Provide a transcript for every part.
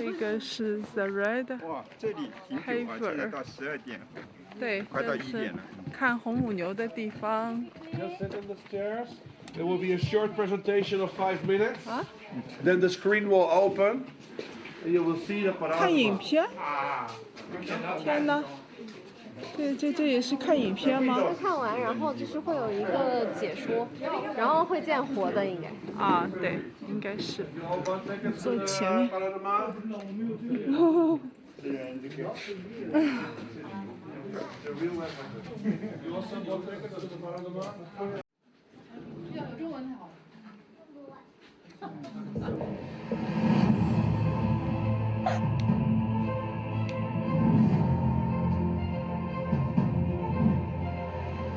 这个是 The Red 哇，这里挺久啊，现在到12点，对，快到1点了。看红母牛的地方。Just sit on the stairs. There will be a short presentation of 5 minutes. Then the screen will open. And you will see the parade. 看影片？天哪！这也是看影片吗？看完，然后就是会有一个解说，然后会见活的，应该。啊，对，应该是。坐前面。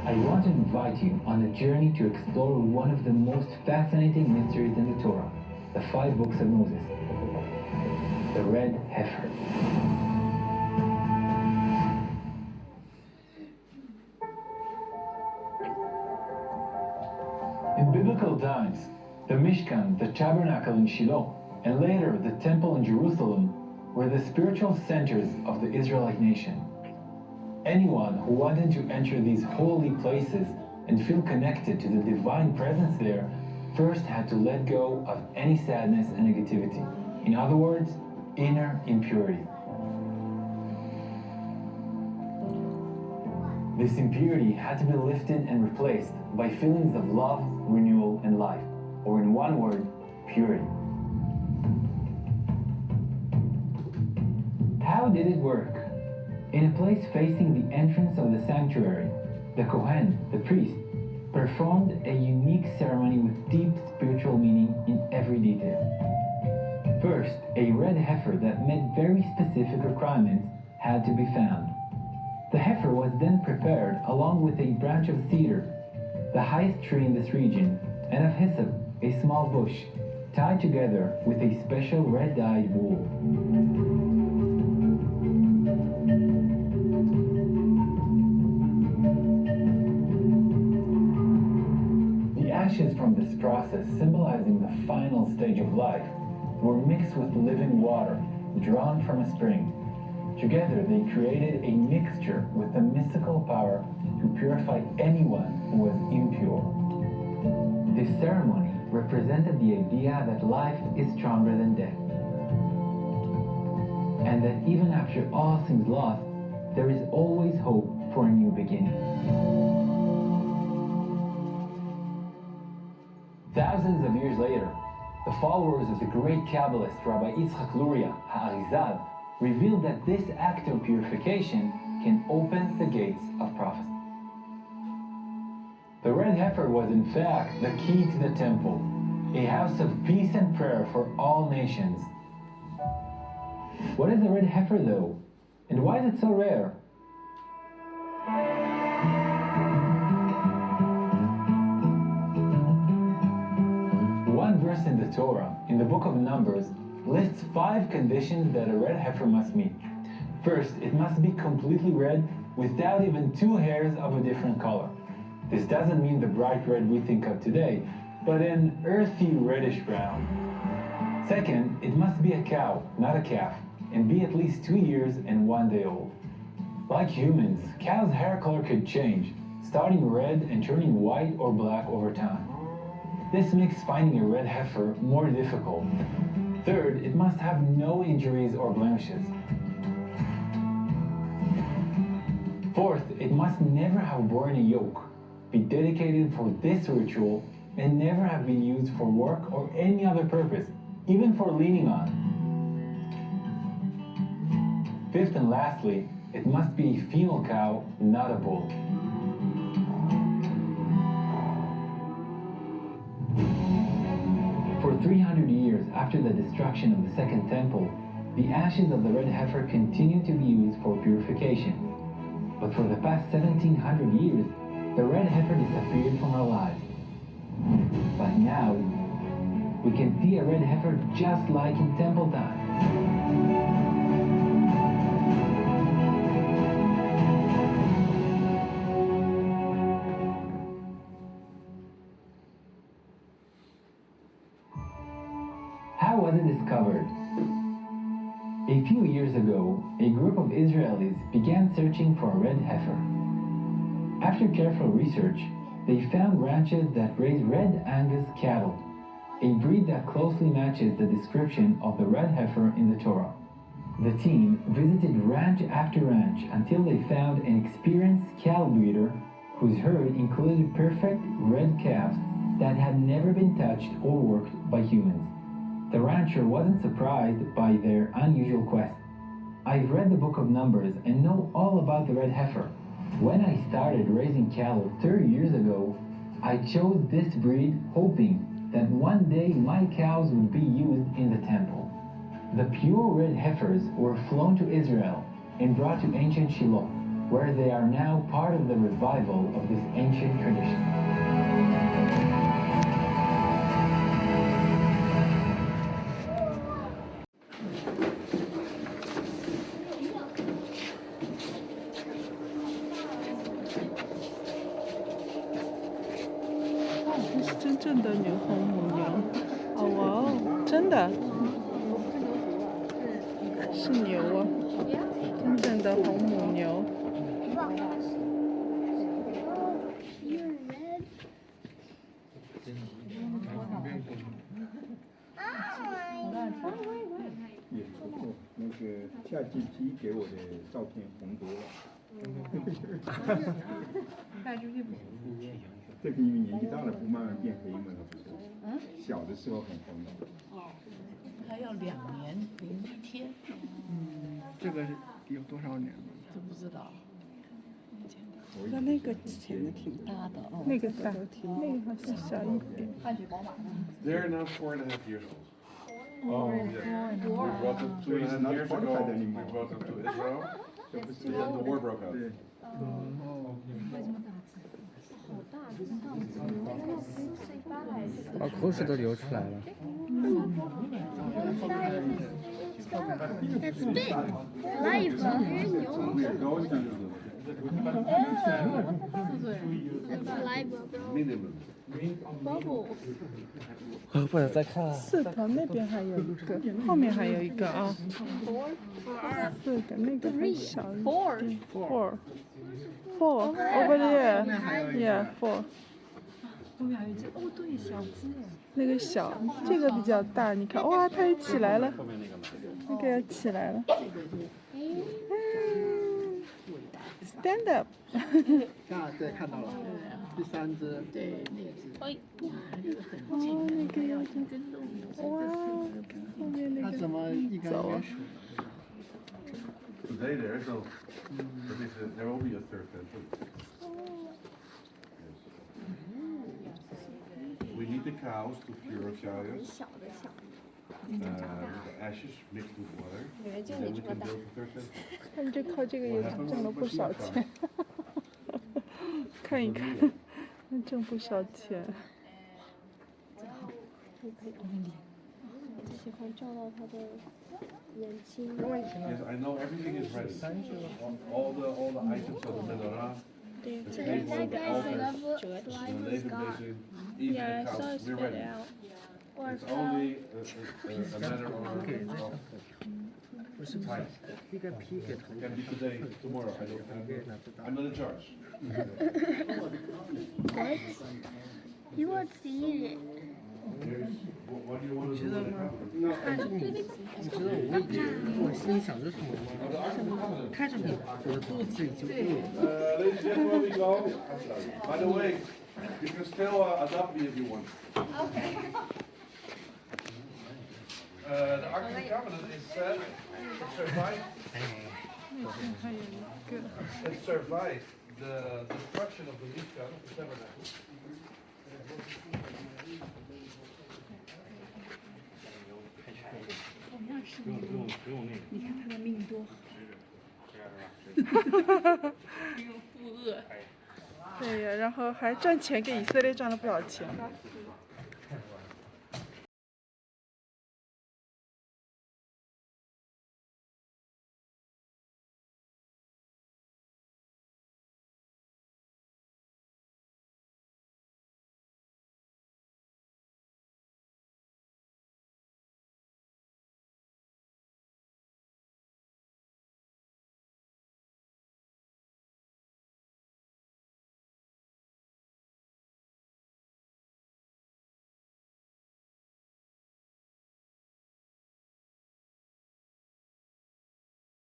I want to invite you on a journey to explore one of the most fascinating mysteries in the Torah, the 5 books of Moses, the red heifer. In biblical times, the Mishkan, the tabernacle in Shiloh, and later the temple in Jerusalem were the spiritual centers of the Israelite nation. Anyone who wanted to enter these holy places and feel connected to the divine presence there first had to let go of any sadness and negativity. In other words, inner impurity. This impurity had to be lifted and replaced by feelings of love, renewal, and life, or in one word, purity. How did it work? In a place facing the entrance of the sanctuary, the Kohen, the priest, performed a unique ceremony with deep spiritual meaning in every detail. First, a red heifer that met very specific requirements had to be found. The heifer was then prepared along with a branch of cedar, the highest tree in this region, and of hyssop, a small bush, tied together with a special red-dyed wool. The ashes from this process, symbolizing the final stage of life, were mixed with living water drawn from a spring. Together they created a mixture with the mystical power to purify anyone who was impure. This ceremony represented the idea that life is stronger than death, and that even after all seems lost, there is always hope for a new beginning. Thousands of years later, the followers of the great Kabbalist Rabbi Yitzchak Luria Ha'arizal revealed that this act of purification can open the gates of prophecy. The red heifer was in fact the key to the temple, a house of peace and prayer for all nations. What is a red heifer though? And why is it so rare? One verse in the Torah, in the book of Numbers, lists 5 conditions that a red heifer must meet. First, it must be completely red without even 2 hairs of a different color. This doesn't mean the bright red we think of today, but an earthy reddish brown. Second, it must be a cow, not a calf, and be at least 2 years and 1 day old. Like humans, cows' hair color could change, starting red and turning white or black over time. This makes finding a red heifer more difficult. Third, it must have no injuries or blemishes. Fourth, it must never have borne a yoke, be dedicated for this ritual, and never have been used for work or any other purpose, even for leaning on. Fifth and lastly, it must be a female cow, not a bull. For 300 years after the destruction of the Second Temple, the ashes of the red heifer continued to be used for purification. But for the past 1700 years, the red heifer disappeared from our lives. But now, we can see a red heifer just like in temple time. How was it discovered? A few years ago, a group of Israelis began searching for a red heifer. After careful research, they found ranches that raise red Angus cattle, a breed that closely matches the description of the red heifer in the Torah. The team visited ranch after ranch until they found an experienced cattle breeder whose herd included perfect red calves that had never been touched or worked by humans. The rancher wasn't surprised by their unusual quest. I've read the book of Numbers and know all about the red heifer. When I started raising cattle 30 years ago, I chose this breed hoping that one day my cows would be used in the temple. The pure red heifers were flown to Israel and brought to ancient Shiloh, where they are now part of the revival of this ancient tradition. 这是真正的牛红母牛。哦哇哦，真的。是牛啊，真正的红母牛。也不错，那个夏季鸡给我的照片红多了。这个因为年纪大了，不慢慢变黑嘛，不是？小的时候很红。还要2年01天。这个有多少年了？这不知道。那个钱挺大的哦，那个大，那个好像小一点。They're now 4.5 years old. Oh, yeah. We brought them 2.5 years ago. We brought them to Israel. Then the war broke out. 把口水都流出来了。That's big. Saliva. That's saliva, bro. Bubbles. 不能再看了。4个，那边还有一个，后面还有一个啊。4个，那个还小一点。Four. Over there. Yeah, 4. 后面还有一只，哦对，小只哎。那个小，这个比较大，你看，哇，它也起来了，那个要起来了。Stand up 对，看到了。第3只。对，那只。哎，哦，那个要哇，后面那个它怎么一根走啊？ Today there is no, but there will be a third then too. We need the cows to purify us. The ashes mixed with water. Then we can build the third tent. 他们就靠这个也挣了不少钱，看一看，挣不少钱。喜欢照到他的眼睛。 Yes, I know everything is ready. All the items of the menorah. The table, That the guy's altar, saliva the was Levi's gone. basin, even the cows. We're ready. It's only a matter of 不是 time. 一个皮给涂 Can be today, tomorrow. I don't know. I'm not in charge. What? He wants to eat it. What do you want to do with the covenant? 你知道我心里想着什么吗？看着你，我的肚子已经饿了。 Ladies and gentlemen, we go. By the way, you can still adopt me if you want. The Ark of the Covenant is set. It survived. It survived the destruction of the Mishkan, the tabernacle. 你看他的命多。对呀，然后还赚钱，给以色列赚了不少钱。